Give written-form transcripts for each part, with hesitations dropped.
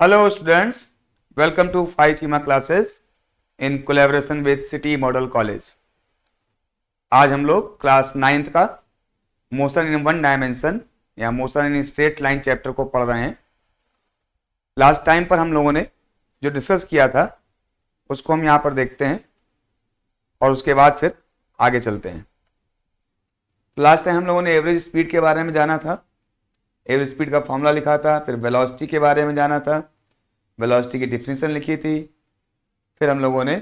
Hello students, welcome to 5 CIMA classes in collaboration with City Model College। आज हम लोग class 9th का motion in one dimension या motion in straight line chapter को पढ़ रहे हैं। लास्ट टाइम पर हम लोगों ने जो डिस्कस किया था उसको हम यहाँ पर देखते हैं और उसके बाद फिर आगे चलते हैं। लास्ट टाइम हम लोगों ने एवरेज स्पीड के बारे में जाना था, एवरेज स्पीड का फॉर्मूला लिखा था, फिर वेलोसिटी के बारे में जाना था, वेलोसिटी की डिफिनेशन लिखी थी, फिर हम लोगों ने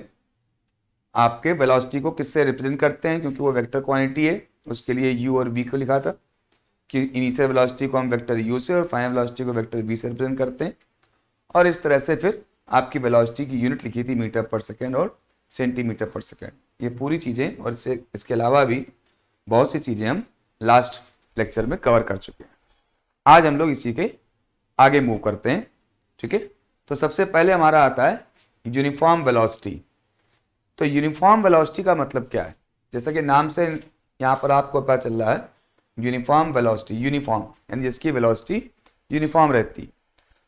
आपके वेलोसिटी को किससे रिप्रेजेंट करते हैं क्योंकि वो वेक्टर क्वांटिटी है, उसके लिए u और v को लिखा था कि इनिशियल वेलोसिटी को हम वेक्टर u से और फाइनल वेलोसिटी को वेक्टर v से रिप्रेजेंट करते हैं। और इस तरह से फिर आपकी वेलोसिटी की यूनिट लिखी थी मीटर पर सेकेंड और सेंटीमीटर पर सेकेंड। ये पूरी चीज़ें और इसके अलावा भी बहुत सी चीज़ें हम लास्ट लेक्चर में कवर कर चुके हैं। आज हम लोग इसी के आगे मूव करते हैं, ठीक है। तो सबसे पहले हमारा आता है यूनिफॉर्म वेलोसिटी। तो यूनिफॉर्म वेलोसिटी का मतलब क्या है? जैसा कि नाम से यहाँ पर आपको पता चल रहा है यूनिफॉर्म वेलोसिटी, यूनिफॉर्म यानी जिसकी वेलोसिटी यूनिफॉर्म रहती।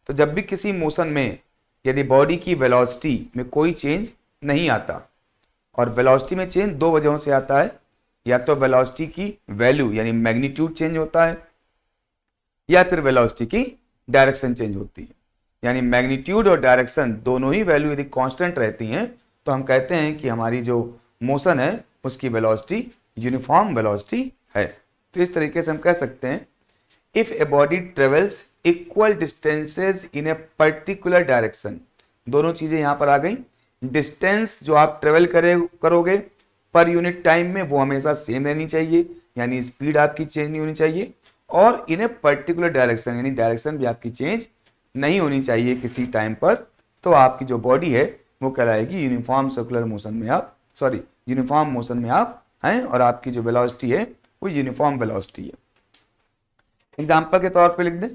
तो जब भी किसी मोशन में यदि बॉडी की वेलोसिटी में कोई चेंज नहीं आता, और वेलोसिटी में चेंज दो वजहों से आता है, या तो वेलोसिटी की वैल्यू यानी मैग्नीट्यूड चेंज होता है, या फिर वेलोसिटी की डायरेक्शन चेंज होती है। यानी मैग्नीट्यूड और डायरेक्शन दोनों ही वैल्यू यदि कांस्टेंट रहती हैं तो हम कहते हैं कि हमारी जो मोशन है उसकी वेलोसिटी यूनिफॉर्म वेलोसिटी है। तो इस तरीके से हम कह सकते हैं if a body travels equal distances in a particular direction. दोनों चीजें यहां पर आ गई। डिस्टेंस जो आप ट्रेवल करोगे पर यूनिट टाइम में वो हमेशा सेम रहनी चाहिए, यानी स्पीड आपकी चेंज नहीं होनी चाहिए, और इन ए पर्टिकुलर डायरेक्शन यानी डायरेक्शन भी आपकी चेंज नहीं होनी चाहिए किसी टाइम पर। तो आपकी जो बॉडी है वो कहलाएगी यूनिफॉर्म सर्कुलर मोशन में आप यूनिफॉर्म मोशन में आप हैं, और आपकी जो वेलोसिटी है वो यूनिफॉर्म वेलोसिटी है। एग्जांपल के तौर पे लिख दें,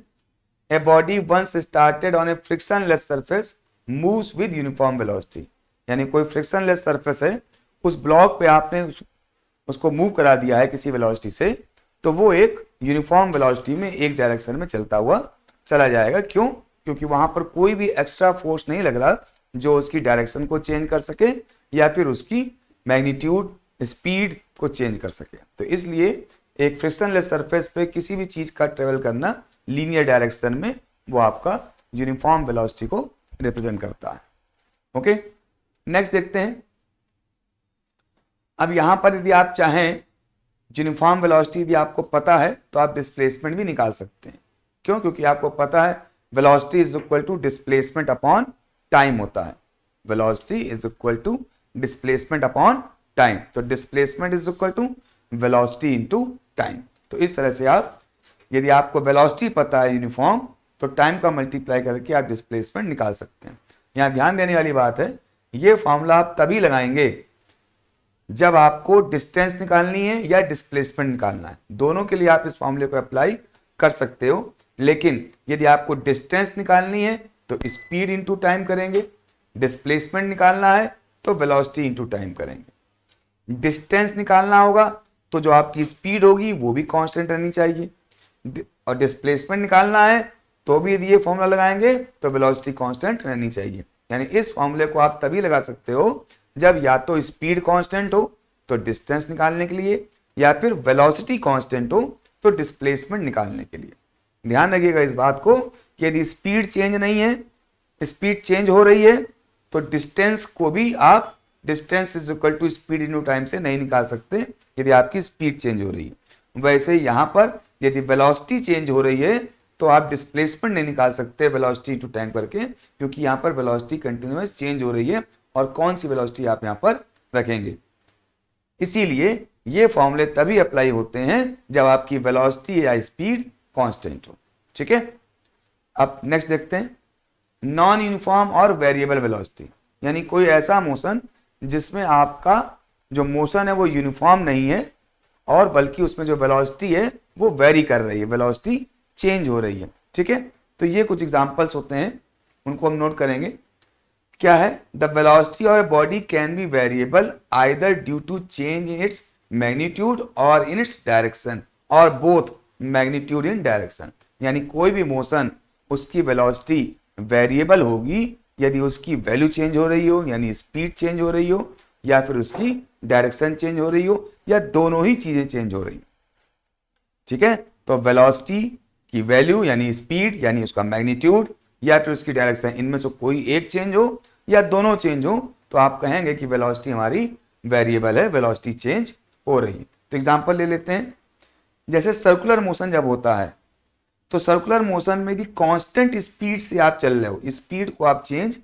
a body once started on a frictionless surface moves with uniform velocity. यानी कोई फ्रिक्शनलेस सरफेस है, उस ब्लॉक पे आपने उसको मूव करा दिया है किसी वेलोसिटी से, तो वो एक यूनिफॉर्म वेलोसिटी में एक डायरेक्शन में चलता हुआ चला जाएगा। क्यों? क्योंकि वहां पर कोई भी एक्स्ट्रा फोर्स नहीं लग रहा जो उसकी डायरेक्शन को चेंज कर सके या फिर उसकी मैग्नीट्यूड स्पीड को चेंज कर सके। तो इसलिए एक फ्रिक्शनलेस सरफेस पे किसी भी चीज का ट्रेवल करना लीनियर डायरेक्शन में वो आपका यूनिफॉर्म वेलोसिटी को रिप्रेजेंट करता है। ओके, नेक्स्ट देखते हैं। अब यहां पर यदि आप चाहें यूनिफॉर्म वेलोसिटी यदि आपको पता है तो आप डिस्प्लेसमेंट भी निकाल सकते हैं। क्यों? क्योंकि आपको पता है velocity is equal to displacement upon time होता है। Velocity is equal to displacement upon time. तो displacement is equal to velocity into time. तो इस तरह से आप यदि आपको वेलोसिटी पता है यूनिफॉर्म, तो टाइम का मल्टीप्लाई करके आप डिस्प्लेसमेंट निकाल सकते हैं। यहां ध्यान देने वाली बात है, ये फॉर्मूला आप तभी लगाएंगे जब आपको डिस्टेंस निकालनी है या डिस्प्लेसमेंट निकालना है। दोनों के लिए आप इस फॉर्मूले को अप्लाई कर सकते हो, लेकिन यदि आपको डिस्टेंस निकालनी है तो स्पीड इंटू टाइम करेंगे, डिस्प्लेसमेंट निकालना है तो वेलोसिटी इंटू टाइम करेंगे। डिस्टेंस निकालना होगा तो जो आपकी स्पीड होगी वो भी कांस्टेंट रहनी चाहिए, और डिस्प्लेसमेंट निकालना है तो भी यदि ये फॉर्मूला लगाएंगे तो वेलोसिटी कांस्टेंट रहनी चाहिए। यानी इस फॉर्मूले को आप तभी लगा सकते हो जब या तो स्पीड कांस्टेंट हो तो डिस्टेंस निकालने के लिए, या फिर वेलोसिटी कांस्टेंट हो तो डिस्प्लेसमेंट निकालने के लिए। ध्यान रखिएगा इस बात को कि यदि स्पीड चेंज नहीं है, स्पीड चेंज हो रही है, तो डिस्टेंस को भी आप distance is equal to speed into time से नहीं निकाल सकते यदि आपकी स्पीड चेंज हो रही है। वैसे यहां पर यदि वेलोसिटी चेंज हो रही है तो आप डिस्प्लेसमेंट नहीं निकाल सकते वेलोसिटी इनटू टाइम करके, क्योंकि यहां पर वेलोसिटी कंटिन्यूअस चेंज हो रही है, और कौन सी वेलोसिटी आप यहां पर रखेंगे। इसीलिए ये फॉर्मूले तभी अप्लाई होते हैं जब आपकी वेलोसिटी या स्पीड कांस्टेंट हो। ठीक है, अब नेक्स्ट देखते हैं नॉन यूनिफॉर्म और वेरिएबल वेलोसिटी। यानी कोई ऐसा मोशन जिसमें आपका जो मोशन है वो यूनिफॉर्म नहीं है, और बल्कि उसमें जो वेलोसिटी है वो वेरी कर रही है, वेलोसिटी चेंज हो रही है। ठीक है, तो ये कुछ एग्जांपल्स होते हैं, उनको हम नोट करेंगे। क्या है? The velocity of a body can be variable either due to change in its magnitude और इन इट्स डायरेक्शन, और बोथ मैग्नीट्यूड इन डायरेक्शन। यानी कोई भी मोशन उसकी वेलोसिटी वेरिएबल होगी यदि उसकी वैल्यू चेंज हो रही हो, यानी स्पीड चेंज हो रही हो, या फिर उसकी डायरेक्शन चेंज हो रही हो, या दोनों ही चीजें चेंज हो रही हो। ठीक है, तो वेलोसिटी की वैल्यू यानी स्पीड यानी उसका मैग्नीट्यूड या फिर उसकी डायरेक्शन, इनमें से कोई एक चेंज हो या दोनों चेंज हो तो आप कहेंगे कि वेलोसिटी हमारी वेरिएबल है, वेलोसिटी चेंज हो रही है। तो एग्जांपल ले लेते हैं, जैसे सर्कुलर मोशन जब होता है तो सर्कुलर मोशन में यदि कांस्टेंट स्पीड से आप चल रहे हो, स्पीड को आप चेंज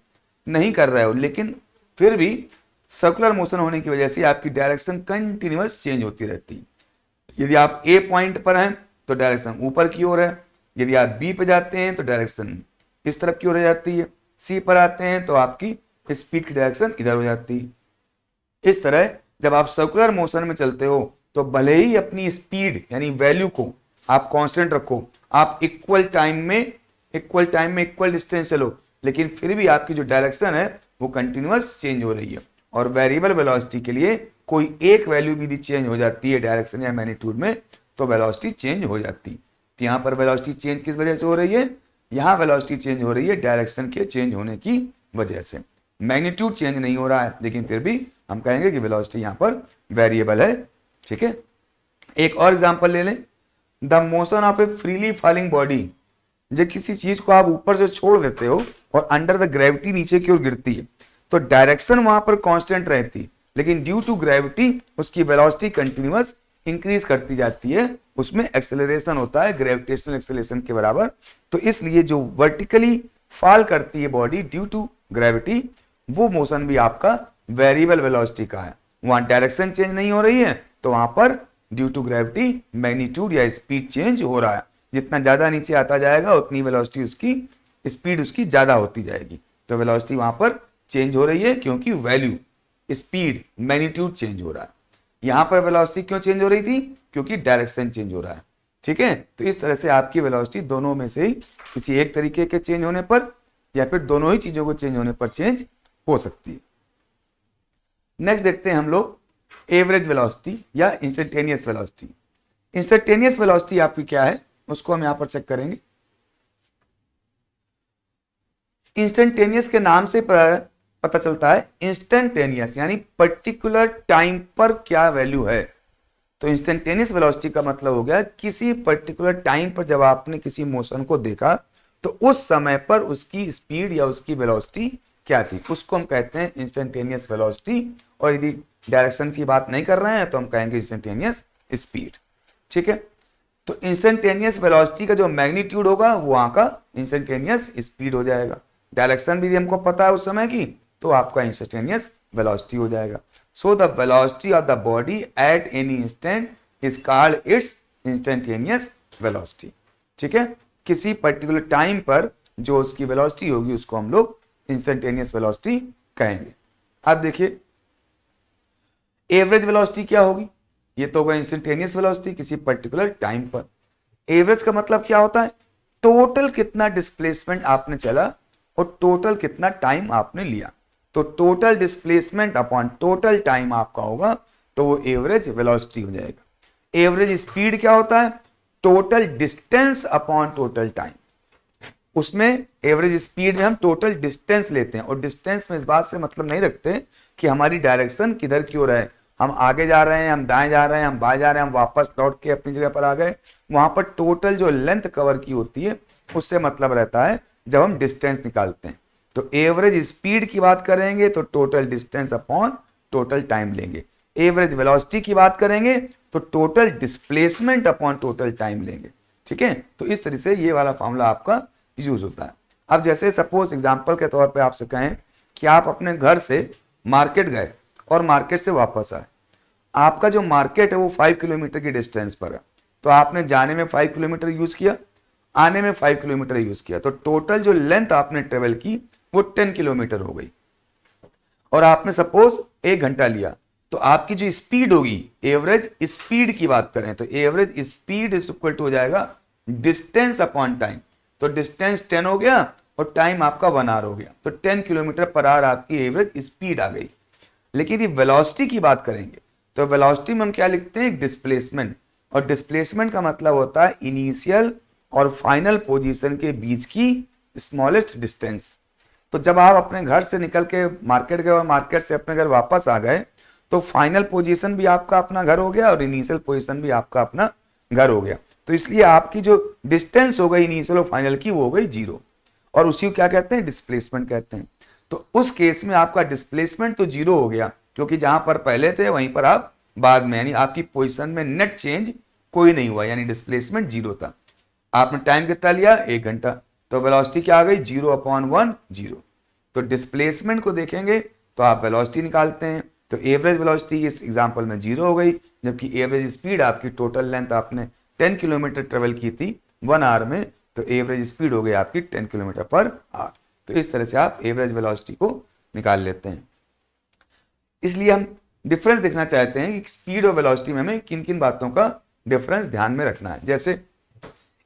नहीं कर रहे हो, लेकिन फिर भी सर्कुलर मोशन होने की वजह से आपकी डायरेक्शन कंटिन्यूअस चेंज होती रहती है। यदि आप ए पॉइंट पर हैं तो डायरेक्शन ऊपर की ओर है, यदि आप बी पर जाते हैं तो डायरेक्शन इस तरफ की ओर हो जाती है, सी पर आते हैं तो आपकी स्पीड की डायरेक्शन इधर हो जाती है। इस तरह जब आप सर्कुलर मोशन में चलते हो तो भले ही अपनी स्पीड यानी वैल्यू को आप कांस्टेंट रखो, आप इक्वल टाइम में इक्वल डिस्टेंस चलो, लेकिन फिर भी आपकी जो डायरेक्शन है वो कंटिन्यूअस चेंज हो रही है। और वेरिएबल वेलोसिटी के लिए कोई एक वैल्यू भी यदि चेंज हो जाती है डायरेक्शन या मैग्नीट्यूड में तो वेलोसिटी चेंज हो जाती है। तो यहाँ पर वेलोसिटी चेंज किस वजह से हो रही है? यहाँ वेलोसिटी चेंज हो रही है डायरेक्शन के चेंज होने की वजह से। मैग्नीट्यूड चेंज नहीं हो रहा है, लेकिन फिर भी हम कहेंगे कि वेलोसिटी यहाँ पर वेरिएबल है। ठीक है, एक और एग्जांपल ले लें, the motion of A freely falling body. जब किसी चीज को आप ऊपर से छोड़ देते हो और अंडर द ग्रेविटी नीचे की ओर गिरती है तो डायरेक्शन वहां पर कांस्टेंट रहती, लेकिन ड्यू टू ग्रेविटी उसकी वेलोसिटी कंटिन्यूअस इंक्रीज करती जाती है, उसमें एक्सेलरेशन होता है ग्रेविटेशनल एक्सेलरेशन के बराबर। तो इसलिए जो वर्टिकली फॉल करती है बॉडी ड्यू टू ग्रेविटी, वो मोशन भी आपका वेरिएबल वेलोसिटी का है। वहां डायरेक्शन चेंज नहीं हो रही है तो वहां पर ड्यू टू ग्रेविटी मैग्नीट्यूड या स्पीड चेंज हो रहा है। जितना ज्यादा नीचे आता जाएगा उतनी वेलोसिटी उसकी स्पीड उसकी ज्यादा होती जाएगी। तो वेलोसिटी वहां पर चेंज हो रही है क्योंकि वैल्यू स्पीड मैग्नीट्यूड चेंज हो रहा है। यहां पर वेलोसिटी क्यों चेंज हो रही थी? क्योंकि डायरेक्शन चेंज हो रहा है। ठीक है, तो इस तरह से आपकी वेलोसिटी दोनों में से ही किसी एक तरीके के चेंज होने पर या फिर दोनों ही चीजों को चेंज होने पर चेंज हो सकती है। नेक्स्ट देखते हैं हम लोग एवरेज वेलोसिटी या इंस्टेंटेनियस वेलोसिटी। इंस्टेंटेनियस वेलोसिटी आपकी क्या है उसको हम यहां पर चेक करेंगे। इंस्टेंटेनियस के नाम से पता चलता है इंस्टेंटेनियस यानी पर्टिकुलर टाइम पर क्या वैल्यू है। तो इंस्टेंटेनियस वेलोसिटी का मतलब हो गया किसी पर्टिकुलर टाइम पर जब आपने किसी मोशन को देखा तो उस समय पर उसकी स्पीड या उसकी वेलोसिटी क्या थी, उसको हम कहते हैं इंस्टेंटेनियस वेलोसिटी। और यदि डायरेक्शन की बात नहीं कर रहे हैं तो हम कहेंगे इंस्टेंटेनियस स्पीड। ठीक है, तो इंस्टेंटेनियस वेलोसिटी का जो मैग्नीट्यूड होगा वो वहां का इंस्टेंटेनियस स्पीड हो जाएगा। डायरेक्शन भी हमको पता है उस समय की तो आपका इंस्टेंटेनियस वेलोसिटी हो जाएगा। So the velocity of the body at any instant is called its instantaneous velocity. ठीक है, किसी पर्टिकुलर टाइम पर जो उसकी वेलोसिटी होगी उसको हम लोग इंस्टेंटेनियस वेलोसिटी कहेंगे। अब देखिए एवरेज वेलोसिटी क्या होगी? ये तो होगा इंस्टेंटेनियस वेलोसिटी किसी पर्टिकुलर टाइम पर। एवरेज का मतलब क्या होता है? टोटल कितना डिस्प्लेसमेंट आपने चला और टोटल कितना टाइम आपने लिया। तो total displacement upon total time आपका होगा तो वो एवरेज वेलोसिटी हो जाएगा। एवरेज स्पीड क्या होता है? Total distance upon total time. उसमें एवरेज स्पीड में हम टोटल डिस्टेंस लेते हैं और डिस्टेंस में इस बात से मतलब नहीं रखते कि हमारी डायरेक्शन किधर की ओर है, हम आगे जा रहे हैं, हम दाएं जा रहे हैं, हम बाएं जा रहे हैं, हम वापस लौट के अपनी जगह पर आ गए। वहां पर टोटल जो लेंथ कवर की होती है उससे मतलब रहता है जब हम डिस्टेंस निकालते हैं। तो एवरेज स्पीड की बात करेंगे तो total distance upon total time लेंगे। एवरेज वेलोसिटी की बात करेंगे तो total displacement upon total time लेंगे। ठीक है, तो इस तरह से ये वाला फॉर्मूला आपका यूज होता है। अब जैसे सपोज एग्जांपल के तौर पे आपसे कहें कि आप अपने घर से मार्केट गए और मार्केट से वापस आए, आपका जो मार्केट है वो 5 किलोमीटर की डिस्टेंस पर है, तो आपने जाने में 5 किलोमीटर यूज किया, आने में 5 किलोमीटर यूज किया, तो टोटल जो लेंथ आपने ट्रेवल की वो 10 किलोमीटर हो गई। और आपने सपोज 1 घंटा लिया तो आपकी जो स्पीड होगी, एवरेज स्पीड की बात करें तो average speed is equal to हो जाएगा डिस्टेंस अपॉन टाइम। तो डिस्टेंस 10 हो गया और टाइम आपका 1 आवर हो गया, तो 10 किलोमीटर पर आवर आपकी एवरेज स्पीड आ गई। लेकिन यदि वेलोसिटी की बात करेंगे तो वेलोसिटी में हम क्या लिखते हैं? डिस्प्लेसमेंट। और डिस्प्लेसमेंट का मतलब होता है इनिशियल और फाइनल पोजीशन के बीच की स्मॉलेस्ट डिस्टेंस। तो जब आप अपने घर से निकल के मार्केट गए और मार्केट से अपने घर वापस आ गए तो फाइनल पोजीशन भी आपका अपना घर हो गया और इनिशियल पोजीशन भी आपका अपना घर हो गया। तो इसलिए आपकी जो डिस्टेंस हो गई इनिशियल और फाइनल की वो हो गई जीरो, और उसी को क्या कहते हैं, डिस्प्लेसमेंट कहते हैं। तो उस केस में आपका डिस्प्लेसमेंट तो जीरो हो गया, क्योंकि जहां पर पहले थे वहीं पर आप बाद में, यानी आपकी पोजीशन में नेट चेंज कोई नहीं हुआ, यानी डिस्प्लेसमेंट जीरो था। आपने टाइम कितना लिया, 1 घंटा, तो वेलोसिटी क्या आ गई, 0/1 0। तो डिस्प्लेसमेंट को देखेंगे तो आप वेलोसिटी निकालते हैं, तो एवरेज वेलोसिटी इस एग्जांपल में 0 हो गई, जबकि एवरेज स्पीड आपकी टोटल लेंथ आपने 10 किलोमीटर ट्रेवल की थी 1 आवर में, तो एवरेज स्पीड हो गई आपकी 10 किलोमीटर पर आवर। तो इस तरह से आप एवरेज वेलोसिटी को निकाल लेते हैं। इसलिए हम डिफरेंस देखना चाहते हैं कि स्पीड और वेलोसिटी में हमें किन किन बातों का डिफरेंस ध्यान में रखना है। जैसे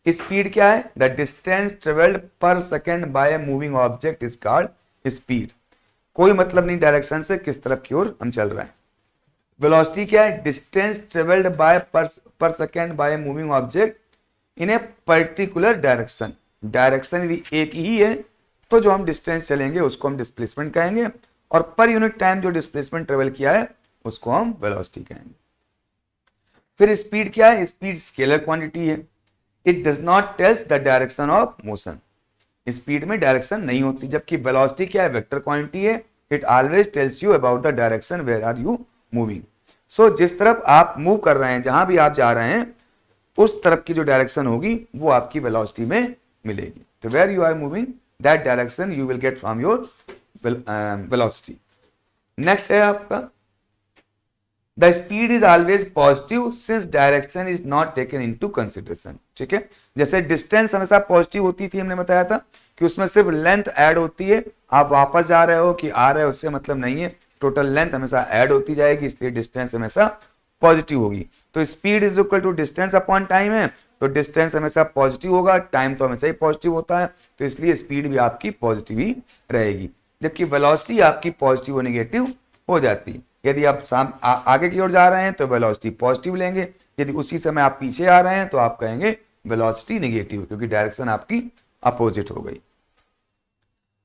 स्पीड क्या है, द डिस्टेंस ट्रेवल्ड पर second by moving object is called speed. कोई मतलब नहीं डायरेक्शन से किस तरफ की ओर हम चल रहे हैं। वेलोसिटी क्या है, डिस्टेंस ट्रेवल्ड बाय पर second by moving object in a particular direction. Direction यदि एक ही है तो जो हम डिस्टेंस चलेंगे उसको हम डिस्प्लेसमेंट कहेंगे, और पर यूनिट टाइम जो डिस्प्लेसमेंट ट्रेवल किया है उसको हम वेलोसिटी कहेंगे। फिर स्पीड क्या है, स्पीड स्केलर क्वांटिटी है, it does not tells the direction of motion. Speed में डायरेक्शन नहीं होती, जबकि वेलोसिटी क्या है, वेक्टर क्वांटिटी है, it always tells you about the direction where are you moving. So जिस तरफ आप मूव कर रहे हैं, जहां भी आप जा रहे हैं, उस तरफ की जो डायरेक्शन होगी वो आपकी वेलोसिटी में मिलेगी। तो where you are moving that direction you will get from your velocity. Next है आपका the speed is always positive since direction is not taken into consideration. ठीक है, जैसे डिस्टेंस हमेशा पॉजिटिव होती थी, हमने बताया था कि उसमें सिर्फ लेंथ ऐड होती है, आप वापस जा रहे हो कि आ रहे हो उससे मतलब नहीं है, टोटल लेंथ हमेशा ऐड होती जाएगी, इसलिए डिस्टेंस हमेशा पॉजिटिव होगी। तो speed is equal to distance upon time है, तो डिस्टेंस हमेशा पॉजिटिव होगा, टाइम तो हमेशा ही पॉजिटिव होता है, तो इसलिए स्पीड भी आपकी पॉजिटिव ही रहेगी। जबकि वेलोसिटी आपकी पॉजिटिव और नेगेटिव हो जाती है। यदि आप आगे की ओर जा रहे हैं तो वेलोसिटी पॉजिटिव लेंगे, यदि उसी समय आप पीछे आ रहे हैं तो आप कहेंगे वेलोसिटी नेगेटिव, क्योंकि डायरेक्शन आपकी अपोजिट हो गई।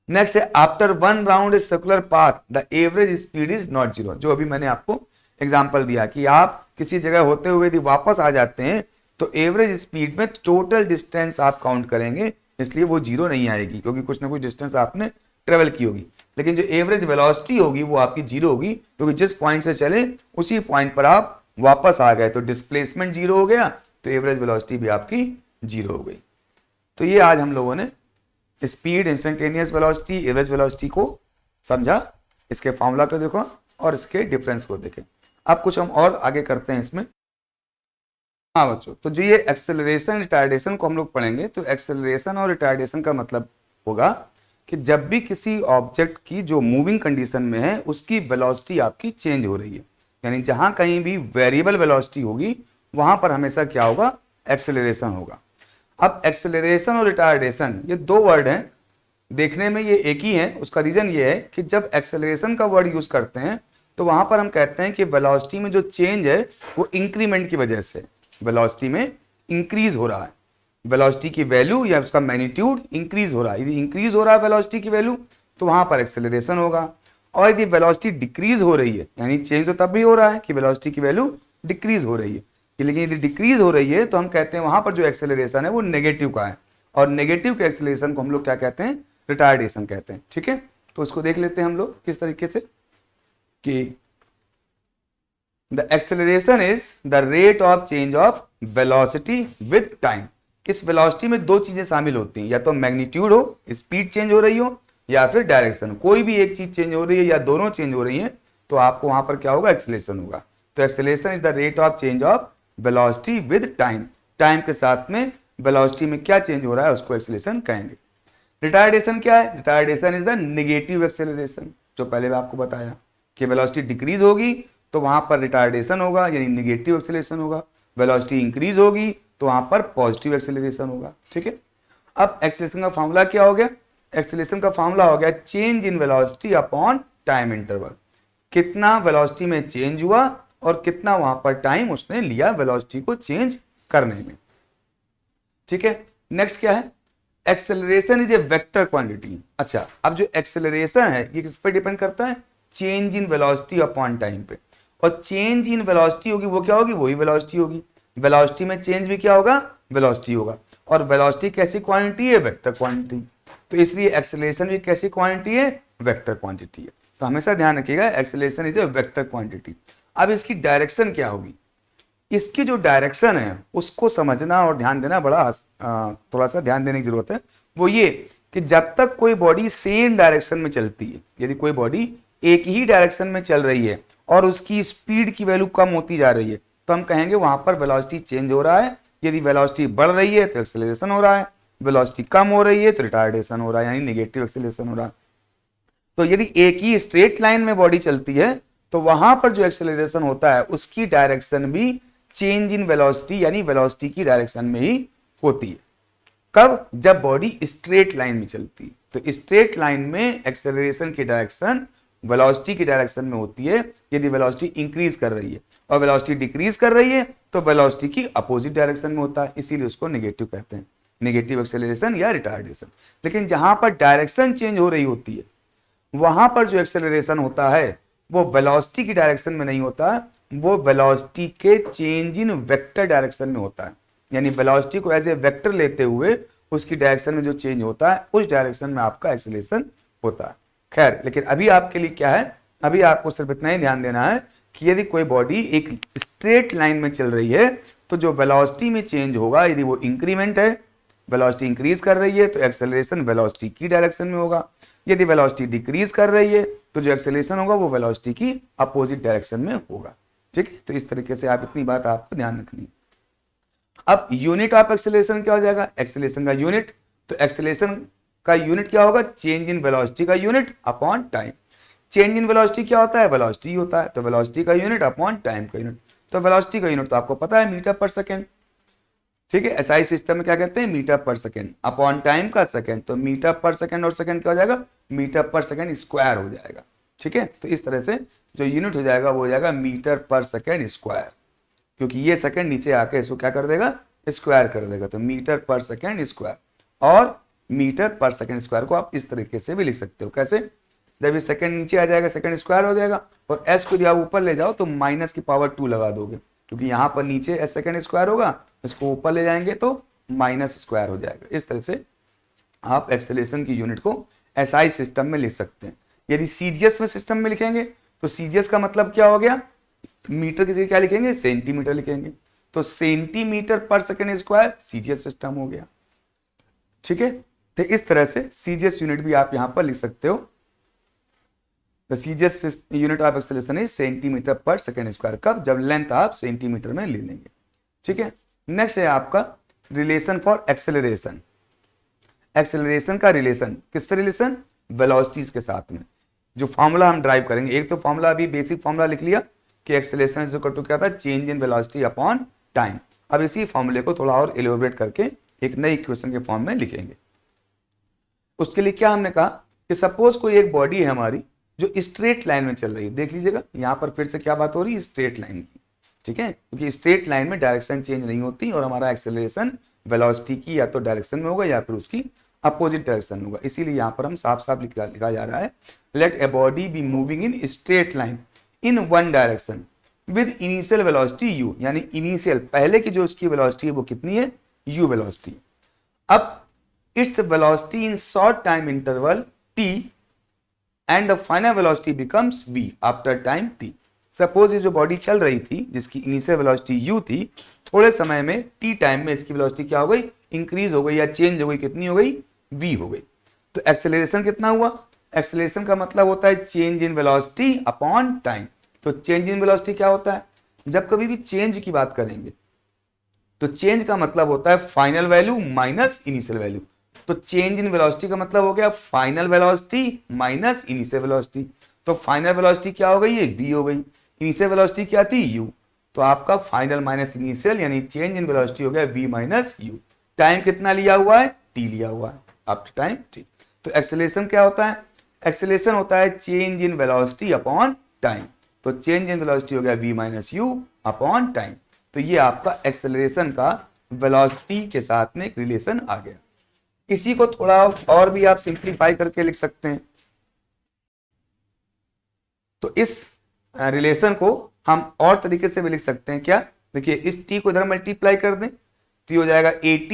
नेक्स्ट है after one round circular path the average speed is not zero. जो अभी मैंने आपको एग्जांपल दिया कि आप किसी जगह होते हुए यदि वापस आ जाते हैं तो एवरेज स्पीड में टोटल डिस्टेंस आप काउंट करेंगे, इसलिए वो जीरो नहीं आएगी, क्योंकि कुछ ना कुछ डिस्टेंस आपने ट्रेवल की होगी। लेकिन जो एवरेज वेलोसिटी होगी वो आपकी जीरो होगी, क्योंकि जिस पॉइंट से चले उसी पॉइंट पर आप वापस आ गए, तो डिस्प्लेसमेंट जीरो हो गया, तो एवरेज वेलोसिटी भी आपकी जीरो हो गई। तो ये आज हम लोगों ने speed, instantaneous velocity, average velocity को समझा, इसके फॉर्मूला को देखो और इसके डिफरेंस को देखें। अब कुछ हम और आगे करते हैं इसमें। हाँ बच्चों, तो जो ये एक्सेलरेशन रिटार्डेशन को हम लोग पढ़ेंगे, तो एक्सेलरेशन और रिटार्डेशन का मतलब होगा कि जब भी किसी ऑब्जेक्ट की जो मूविंग कंडीशन में है उसकी वेलोसिटी आपकी चेंज हो रही है, यानी जहां कहीं भी वेरिएबल वेलोसिटी होगी वहां पर हमेशा क्या होगा, एक्सेलरेशन होगा। अब एक्सेलरेशन और रिटार्डेशन ये दो वर्ड हैं, देखने में ये एक ही है। उसका रीजन ये है कि जब एक्सेलरेशन का वर्ड यूज करते हैं तो वहां पर हम कहते हैं कि वेलोसिटी में जो चेंज है वो इंक्रीमेंट की वजह से वेलोसिटी में इंक्रीज हो रहा है, वेलोसिटी की वैल्यू या उसका मैग्नीट्यूड इंक्रीज हो रहा है। यदि इंक्रीज हो रहा है वेलोसिटी की वैल्यू तो वहां पर एक्सेलरेशन होगा, और यदि वेलोसिटी डिक्रीज हो रही है, यानी चेंज तो तब भी हो रहा है कि वेलोसिटी की वैल्यू डिक्रीज हो रही है, लेकिन यदि डिक्रीज हो रही है तो हम कहते हैं वहां पर जो एक्सेलरेशन है वो नेगेटिव का है, और नेगेटिव के एक्सेलरेशन को हम लोग क्या कहते हैं, रिटार्डेशन कहते हैं। ठीक है, तो उसको देख लेते हैं हम लोग किस तरीके से कि the acceleration is the rate of change of velocity with time. इस वेलोसिटी में दो चीजें शामिल होती हैं, या तो मैग्नीट्यूड हो, स्पीड चेंज हो रही हो, या फिर डायरेक्शन, कोई भी एक चीज चेंज हो रही है या दोनों चेंज हो रही है, तो आपको वहां पर क्या होगा, एक्सेलरेशन होगा। तो acceleration is the rate of change of velocity with time, time के साथ में वेलोसिटी में क्या चेंज हो रहा है उसको एक्सेलरेशन कहेंगे। रिटार्डेशन क्या है, retardation is the negative acceleration, जो पहले मैं आपको बताया कि वेलोसिटी डिक्रीज होगी तो वहां पर रिटार्डेशन होगा, यानी नेगेटिव एक्सेलरेशन होगा, वेलोसिटी इंक्रीज होगी तो वहां पर पॉजिटिव एक्सेलरेशन होगा। ठीक है, अब एक्सेलरेशन का फॉर्मूला क्या हो गया, एक्सेलरेशन का फॉर्मूला हो गया change in velocity upon time interval, कितना वेलोसिटी में चेंज हुआ और कितना वहां पर टाइम उसने लिया वेलोसिटी को चेंज करने में। ठीक है, नेक्स्ट क्या है, acceleration is a vector quantity. अच्छा, अब जो एक्सेलरेशन है ये किस पे डिपेंड करता है? Change in velocity upon time पे। और चेंज इन वेलोसिटी होगी वो क्या होगी? वही वेलोसिटी होगी। वेलोसिटी में चेंज भी क्या होगा? वेलोसिटी होगा। और वेलोसिटी कैसी क्वांटिटी है? Vector quantity. तो इसलिए एक्सेलरेशन भी कैसी क्वांटिटी है? वेक्टर क्वांटिटी है। तो हमेशा ध्यान रखिएगा, acceleration is a vector quantity. अब इसकी डायरेक्शन क्या होगी? इसकी जो डायरेक्शन है उसको समझना और ध्यान देना बड़ा थोड़ा सा ध्यान देने की जरूरत है। वो ये कि जब तक कोई बॉडी सेम डायरेक्शन में चलती है, यदि कोई बॉडी एक ही डायरेक्शन में चल रही है और उसकी स्पीड की वैल्यू कम होती जा रही है, तो हम कहेंगे वहां पर वेलोसिटी चेंज हो रहा है। यदि वेलोसिटी बढ़ रही है तो एक्सेलरेशन हो रहा है, वेलोसिटी कम हो रही है तो रिटार्डेशन हो रहा है, यानी नेगेटिव एक्सेलरेशन हो रहा है। तो यदि एक ही स्ट्रेट लाइन में बॉडी चलती है तो वहां पर जो एक्सेलरेशन होता है उसकी डायरेक्शन भी चेंज इन वेलोसिटी यानी वेलोसिटी की डायरेक्शन में ही होती है। कब? जब बॉडी स्ट्रेट लाइन में चलती है। तो स्ट्रेट लाइन में एक्सेलरेशन की डायरेक्शन वेलोसिटी की डायरेक्शन में होती है। यदि वेलोसिटी इंक्रीज कर रही है और वेलोसिटी डिक्रीज कर रही है तो वेलोसिटी की अपोजिट डायरेक्शन में होता है, इसीलिए उसको नेगेटिव कहते हैं, नेगेटिव एक्सेलरेशन या रिटार्डेशन। लेकिन जहां पर डायरेक्शन चेंज हो रही होती है वहां पर जो एक्सेलरेशन होता है वो वेलोसिटी की डायरेक्शन में नहीं होता, वो वेलोसिटी के चेंज इन वेक्टर डायरेक्शन में होता है। यानी वेलोसिटी को एज ए वेक्टर लेते हुए उसकी डायरेक्शन में जो चेंज होता है उस डायरेक्शन में आपका एक्सेलरेशन होता है। खैर, लेकिन अभी आपके लिए क्या है, अभी आपको सिर्फ इतना ही ध्यान देना है कि यदि कोई बॉडी एक स्ट्रेट लाइन में चल रही है तो जो वेलोसिटी में चेंज होगा, यदि वो इंक्रीमेंट है, वेलोसिटी इंक्रीज कर रही है तो एक्सेलरेशन वेलोसिटी की डायरेक्शन में होगा। यदि वेलोसिटी डिक्रीज कर रही है तो जो एक्सेलरेशन होगा वो वेलोसिटी की अपोजिट डायरेक्शन में होगा। ठीक है, तो इस तरीके से आप इतनी बात आपको ध्यान रखनी है। अब यूनिट ऑफ एक्सेलरेशन क्या हो जाएगा? एक्सेलरेशन का यूनिट, तो एक्सेलरेशन का यूनिट क्या होगा? चेंज इन वेलोसिटी का unit upon time. Change in velocity क्या होता है? वेलोसिटी होता है, तो वेलोसिटी का यूनिट अपॉन टाइम का यूनिट। तो वेलोसिटी का यूनिट तो आपको पता है मीटर पर सेकेंड। ठीक है, एसआई सिस्टम में क्या कहते हैं? Metre per second upon time का सेकेंड। तो मीटर पर सेकेंड और सेकेंड क्या हो जाएगा? मीटर पर सेकेंड स्क्वायर हो जाएगा। ठीक है, तो इस तरह से जो यूनिट हो जाएगा वो हो जाएगा मीटर पर सेकेंड स्क्वायर, क्योंकि ये सेकेंड नीचे आके इसको क्या कर देगा? स्क्वायर कर देगा। तो मीटर पर सेकेंड स्क्वायर, और मीटर पर सेकेंड स्क्वायर को आप इस तरीके से भी लिख सकते हो। कैसे? जब ये सेकेंड नीचे आ जाएगा सेकेंड स्क्वायर हो जाएगा, और एस को यदि आप ऊपर ले जाओ तो माइनस की पावर 2 लगा दोगे, क्योंकि यहां पर नीचे एस सेकेंड स्क्वायर होगा, इसको ऊपर ले जाएंगे तो माइनस स्क्वायर हो जाएगा। इस तरह से आप एक्सेलरेशन की यूनिट को एसआई सिस्टम में लिख सकते हैं। यदि सीजीएस में सिस्टम में लिखेंगे तो सीजीएस का मतलब क्या हो गया? मीटर की जगह क्या लिखेंगे? सेंटीमीटर लिखेंगे। तो सेंटीमीटर पर सेकेंड स्क्वायर सीजीएस सिस्टम हो गया। ठीक है, तो इस तरह से सीजीएस यूनिट भी आप यहां पर लिख सकते हो। The CGS unit of acceleration is centimetre पर सेकेंड स्क्वायर। कब? जब लेंथ आप सेंटीमीटर में ले लेंगे। ठीक है, नेक्स्ट है आपका रिलेशन फॉर एक्सेलरेशन। एक्सेलरेशन का रिलेशन किससे? रिलेशन वेलोसिटीज के साथ में। जो फॉर्मूला हम ड्राइव करेंगे, एक तो फॉर्मूला अभी बेसिक फॉर्मूला लिख लिया कि एक्सेलरेशन इज इक्वल टू क्या था? Change in velocity upon time. अब इसी फॉर्मूले को थोड़ा और एलोबरेट करके एक नई इक्वेशन के फॉर्म में लिखेंगे। उसके लिए क्या हमने कहा कि सपोज कोई एक बॉडी है हमारी जो स्ट्रेट लाइन में चल रही है। देख लीजिएगा यहां पर फिर से क्या बात हो रही है? स्ट्रेट लाइन की। ठीक है, क्योंकि स्ट्रेट लाइन में डायरेक्शन चेंज नहीं होती और हमारा एक्सेलरेशन वेलोसिटी की या तो डायरेक्शन में होगा या फिर उसकी अपोजिट डायरेक्शन में होगा। इसीलिए यहां पर हम साफ साफ लिखा जा रहा है, let a body be moving in straight line in one direction with initial velocity u. यानी इनिशियल पहले की जो उसकी वेलोसिटी है वो कितनी है? U velocity. अब its velocity in short time interval t and the final velocity becomes v after time t। Suppose ये जो बॉडी चल रही थी जिसकी इनिशियल वेलोसिटी u थी, थोड़े समय में t टाइम में इसकी वेलोसिटी क्या हो गई? इंक्रीज हो गई या चेंज हो गई। कितनी हो गई? v हो गई। तो एक्सेलरेशन कितना हुआ? एक्सेलरेशन का मतलब होता है change in velocity upon time. तो चेंज इन वेलोसिटी क्या होता है? जब कभी भी चेंज की बात करेंगे तो चेंज का मतलब होता है final value minus initial value. तो चेंज इन वेलोसिटी का मतलब हो गया final velocity minus initial velocity. तो फाइनल वेलोसिटी क्या हो गई? ये v हो गई। इनिशियल वेलोसिटी क्या थी? u। तो आपका फाइनल माइनस इनिशियल यानी चेंज इन वेलोसिटी हो गया v माइनस u। टाइम कितना लिया हुआ है? t लिया हुआ है, आफ्टर टाइम t। तो एक्सेलरेशन क्या होता है? एक्सेलरेशन होता है change in velocity upon time. तो चेंज इन वेलोसिटी हो गया v minus u upon time. तो ये आपका एक्सेलरेशन का वेलोसिटी के साथ में एक रिलेशन आ गया। इसी को थोड़ा और भी आप सिंप्लीफाई करके लिख सकते हैं। तो इस रिलेशन को हम और तरीके से भी लिख सकते हैं। क्या, देखिए इस t को इधर मल्टीप्लाई कर दें तो ये हो जाएगा at,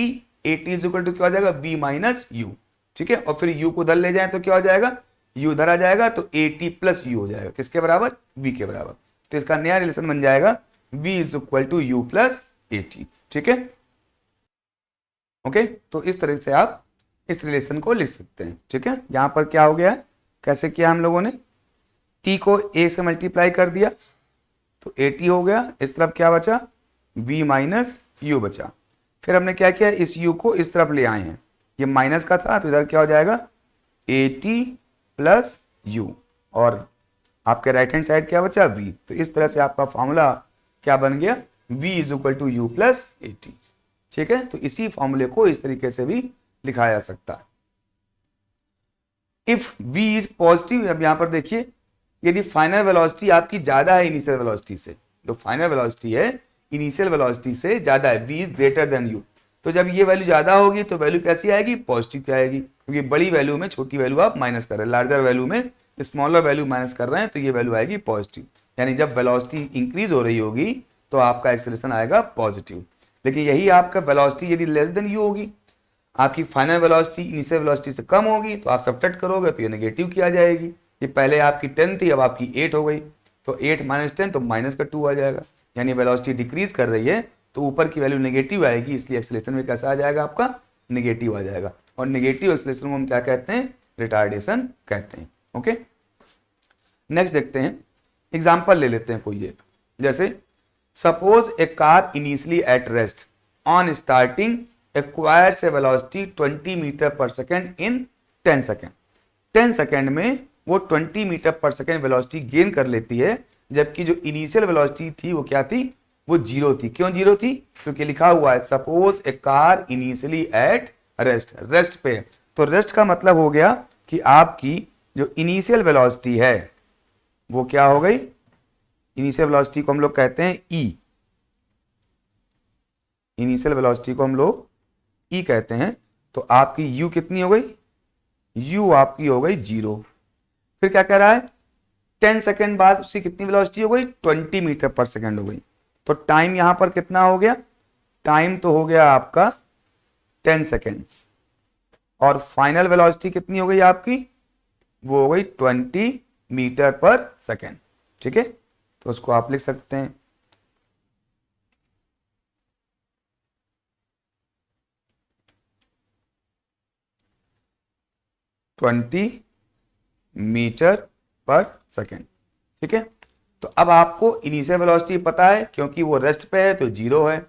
at is equal to क्या हो जाएगा v माइनस यू, ठीक है। और फिर u को उधर ले जाएं तो क्या हो जाएगा, u उधर आ जाएगा तो at प्लस यू हो जाएगा, किसके बराबर, v के बराबर। तो इसका नया रिलेशन बन जाएगा v is equal to u plus at, ठीक है। ओके, तो इस तरह से आप इस रिलेशन को लिख सकते हैं, ठीक है। यहां पर क्या हो गया, कैसे किया हम लोगों ने, t को a से मल्टीप्लाई कर दिया तो at हो गया, इस तरफ क्या बचा, v माइनस यू बचा। फिर हमने क्या किया, इस u को इस तरफ ले आए हैं, ये माइनस का था तो इधर क्या हो जाएगा at प्लस यू, और आपके राइट हैंड साइड क्या बचा, v। तो इस तरह से आपका फॉर्मूला क्या बन गया, v is equal to u plus at, ठीक है। तो इसी फॉर्मूले को इस तरीके से भी लिखा जा सकता है। इफ v इज पॉजिटिव, अब यहां पर देखिए यदि फाइनल वेलोसिटी आपकी ज्यादा है इनिशियल वेलोसिटी से, जो फाइनल वेलोसिटी है इनिशियल वेलोसिटी से ज्यादा है, v is greater than u, तो जब ये वैल्यू ज्यादा होगी तो वैल्यू कैसी आएगी, पॉजिटिव की आएगी, क्योंकि बड़ी वैल्यू में छोटी वैल्यू आप माइनस कर रहे हैं, लार्जर वैल्यू में स्मॉलर वैल्यू माइनस कर रहे हैं, तो ये वैल्यू आएगी पॉजिटिव। यानी जब वेलोसिटी इंक्रीज हो रही होगी तो आपका एक्सेलरेशन आएगा पॉजिटिव। लेकिन यही आपका वेलोसिटी यदि लेस देन यू होगी, आपकी फाइनल वेलोसिटी इनिशियल वेलोसिटी से कम होगी, तो आप सब्ट्रैक्ट करोगे तो ये नेगेटिव की आ जाएगी। ये पहले आपकी 10 थी, अब आपकी 8 हो गई, तो 8 माइनस 10 तो माइनस का 2 आ जाएगा। यानी वेलोसिटी डिक्रीज कर रही है तो ऊपर की वैल्यू नेगेटिव आएगी, इसलिए एक्सेलरेशन में कैसा आ जाएगा, आपका नेगेटिव आ जाएगा। और नेगेटिव एक्सेलरेशन को हम क्या कहते हैं, रिटार्डेशन कहते हैं। ओके, नेक्स्ट देखते हैं, एग्जाम्पल ले लेते हैं कोई एक, जैसे suppose a car initially at rest on starting acquires a velocity 20 meter per second in 10 second. 10 second में वो 20 meter per second velocity gain कर लेती है, जबकि जो इनिशियल वेलोसिटी थी वो क्या थी, वो जीरो थी। क्यों जीरो थी, क्योंकि लिखा हुआ है suppose a car initially at rest, rest पे। तो रेस्ट का मतलब हो गया कि आपकी जो इनिशियल वेलोसिटी है वो क्या हो गई, इनिशियल वेलोसिटी को हम लोग कहते हैं ई, इनिशियल वेलोसिटी को हम लोग ई कहते हैं। तो आपकी यू कितनी हो गई, यू आपकी हो गई जीरो। फिर क्या कह रहा है, 10 सेकेंड बाद उसकी कितनी वेलोसिटी हो गई, 20 मीटर पर सेकेंड हो गई। तो टाइम यहां पर कितना हो गया, टाइम तो हो गया आपका 10 सेकेंड, और फाइनल वेलोसिटी कितनी हो गई आपकी, वो हो गई 20 मीटर पर सेकेंड, ठीक है। तो उसको आप लिख सकते हैं 20 मीटर पर सेकेंड, ठीक है। तो अब आपको इनिशियल वेलोसिटी पता है क्योंकि वो रेस्ट पे है तो जीरो है,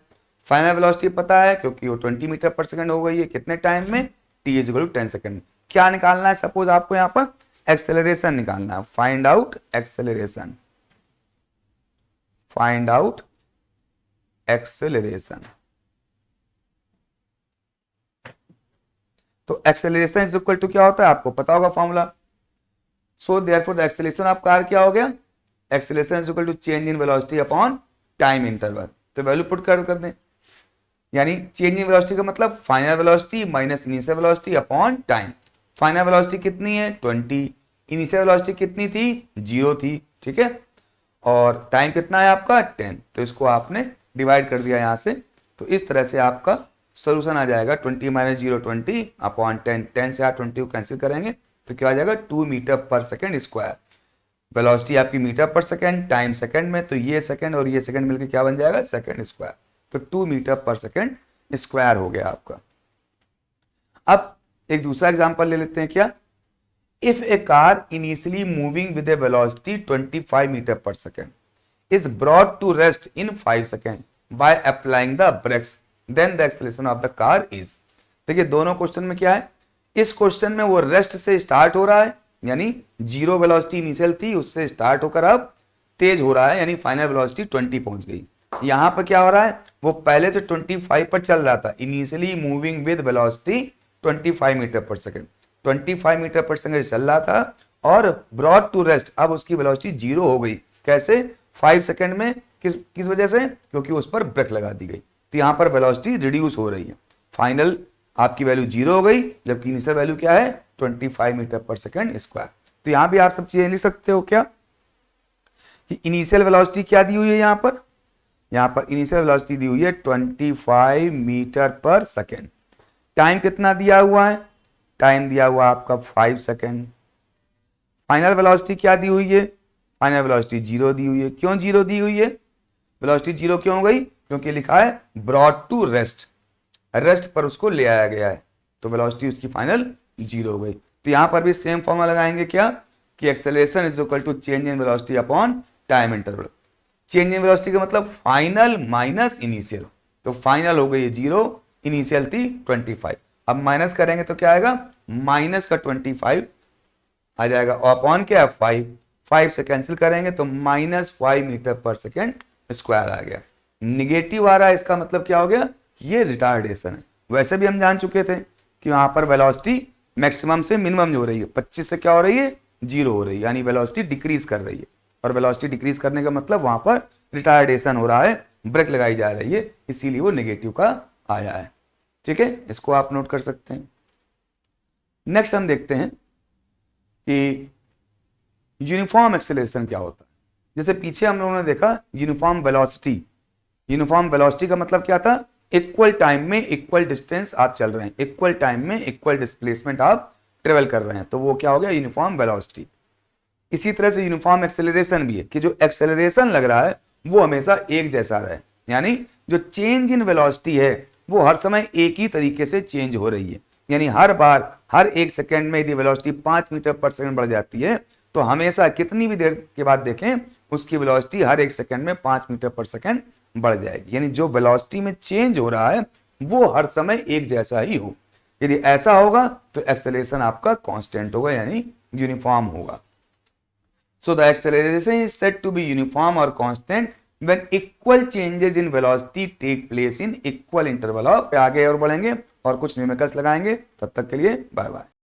फाइनल वेलोसिटी पता है क्योंकि वो 20 मीटर पर सेकेंड हो गई है, कितने टाइम में, t is equal to 10 second. क्या निकालना है, सपोज आपको यहाँ पर एक्सेलरेशन निकालना है, find out acceleration, find out acceleration. तो एक्सेलरेशन इज इक्वल टू क्या होता है, आपको पता होगा formula. So therefore the acceleration of car क्या हो गया, acceleration is equal to change in velocity upon time interval. तो वैल्यू पुट कर दें, यानी चेंज इन वेलोसिटी का मतलब final velocity minus initial velocity upon time. Final velocity कितनी है 20, इनिशियल वेलोसिटी कितनी थी, 0 थी, ठीक है। और टाइम कितना है आपका 10, तो इसको आपने डिवाइड कर दिया यहां से। तो इस तरह से आपका सोल्यूशन आ जाएगा 20 माइनस 0 20 अपॉन 10, 10 से आप 20 को कैंसिल करेंगे तो क्या आ जाएगा 2 metre per second square. Velocity आपकी metre per second, time second में, तो ये सेकेंड और ये सेकेंड मिलकर क्या बन जाएगा, सेकेंड स्क्वायर। तो 2 मीटर पर सेकेंड स्क्वायर हो गया आपका। अब एक दूसरा एग्जांपल ले लेते हैं, क्या, if a car initially moving with a velocity 25 metre per second is brought to rest in 5 second by applying the brakes, then the acceleration of the car is. देखिए दोनों क्वेश्चन में क्या है, इस क्वेश्चन में वो रेस्ट से start हो रहा है, यानी जीरो वेलोसिटी इनिशियल थी उससे स्टार्ट होकर अब तेज हो रहा है, यानी फाइनल वेलोसिटी 20 पहुंच गई। यहां पर क्या हो रहा है, वो पहले से 25 पर चल रहा था, initially moving with velocity 25 metre per second, 25 metre per second चल रहा था और ब्रॉट टू रेस्ट, अब उसकी वेलोसिटी जीरो हो गई। कैसे, 5 सेकेंड में, किस वजह से, क्योंकि उस पर ब्रेक लगा दी गई। तो यहां पर वेलोसिटी रिड्यूस हो रही है, फाइनल आपकी वैल्यू 0 हो गई, जबकि इनिशियल वैल्यू क्या है 25 मीटर पर सेकेंड स्क्वायर। तो यहां भी आप सब चीजें लिख सकते हो क्या, इनिशियल वेलोसिटी क्या दी हुई है यहां पर इनिशियल वेलोसिटी दी हुई है 25 मीटर पर सेकेंड। टाइम कितना दिया हुआ है, टाइम दिया हुआ आपका 5 सेकेंड। फाइनल वेलोसिटी क्या दी हुई है, फाइनल वेलोसिटी 0 दी हुई है। क्यों 0 दी हुई है, वेलोसिटी 0 क्यों हो गई, क्योंकि लिखा है ब्रॉट टू रेस्ट, रेस्ट पर उसको ले आया गया है, तो वेलोसिटी उसकी फाइनल 0 हो गई। तो यहां पर भी सेम फॉर्मूला लगाएंगे क्या, कि acceleration is equal to change in velocity upon time interval. Change in velocity का मतलब फाइनल माइनस इनिशियल, तो फाइनल हो गई 0, इनिशियल थी 25। अब माइनस करेंगे तो क्या आएगा, माइनस का 25 आ जाएगा, अपॉन क्या है 5 से कैंसिल करेंगे तो -5 मीटर पर सेकेंड स्क्वायर आ गया। निगेटिव आ रहा है, इसका मतलब क्या हो गया, ये रिटार्डेशन है। वैसे भी हम जान चुके थे कि वहां पर वेलोसिटी मैक्सिमम से मिनिमम हो रही है, 25 से क्या हो रही है 0 हो रही है, यानी वेलोसिटी डिक्रीज कर रही है। और वेलोसिटी डिक्रीज करने का मतलब वहां पर रिटार्डेशन हो रहा है, ब्रेक लगाई जा रही है, इसीलिए वो नेगेटिव का आया है। ठीक है, इसको आप नोट कर सकते हैं। नेक्स्ट हम देखते हैं कि यूनिफॉर्म एक्सेलरेशन क्या होता है। जैसे पीछे हम लोगों ने देखा यूनिफॉर्म वेलोसिटी, यूनिफॉर्म वेलोसिटी का मतलब क्या था, इक्वल टाइम में इक्वल डिस्टेंस आप चल रहे हैं, इक्वल टाइम में इक्वल डिस्प्लेसमेंट आप ट्रेवल कर रहे हैं, तो वो क्या हो गया यूनिफॉर्म वेलोसिटी। इसी तरह से यूनिफॉर्म एक्सेलरेशन भी है कि जो एक्सेलरेशन लग रहा है वो हमेशा एक जैसा रहे, यानी जो चेंज इन वेलोसिटी है वो हर समय एक ही तरीके से चेंज हो रही है, यानी हर बार हर 1 सेकेंड में यदि वेलोसिटी 5 मीटर पर सेकेंड बढ़ जाती है तो हमेशा कितनी भी देर के बाद देखें उसकी वेलोसिटी हर 1 सेकेंड में 5 मीटर पर सेकेंड बढ़ जाएगी, यानी जो वेलोसिटी में चेंज हो रहा है वो हर समय एक जैसा ही हो। यदि ऐसा होगा तो एक्सेलरेशन आपका कांस्टेंट होगा, यानी यूनिफॉर्म होगा। So the acceleration is said to be uniform or constant when equal changes in velocity take place in equal interval of। आगे और बढ़ेंगे और कुछ न्यूमेरिकल्स लगाएंगे, तब तक के लिए बाय बाय।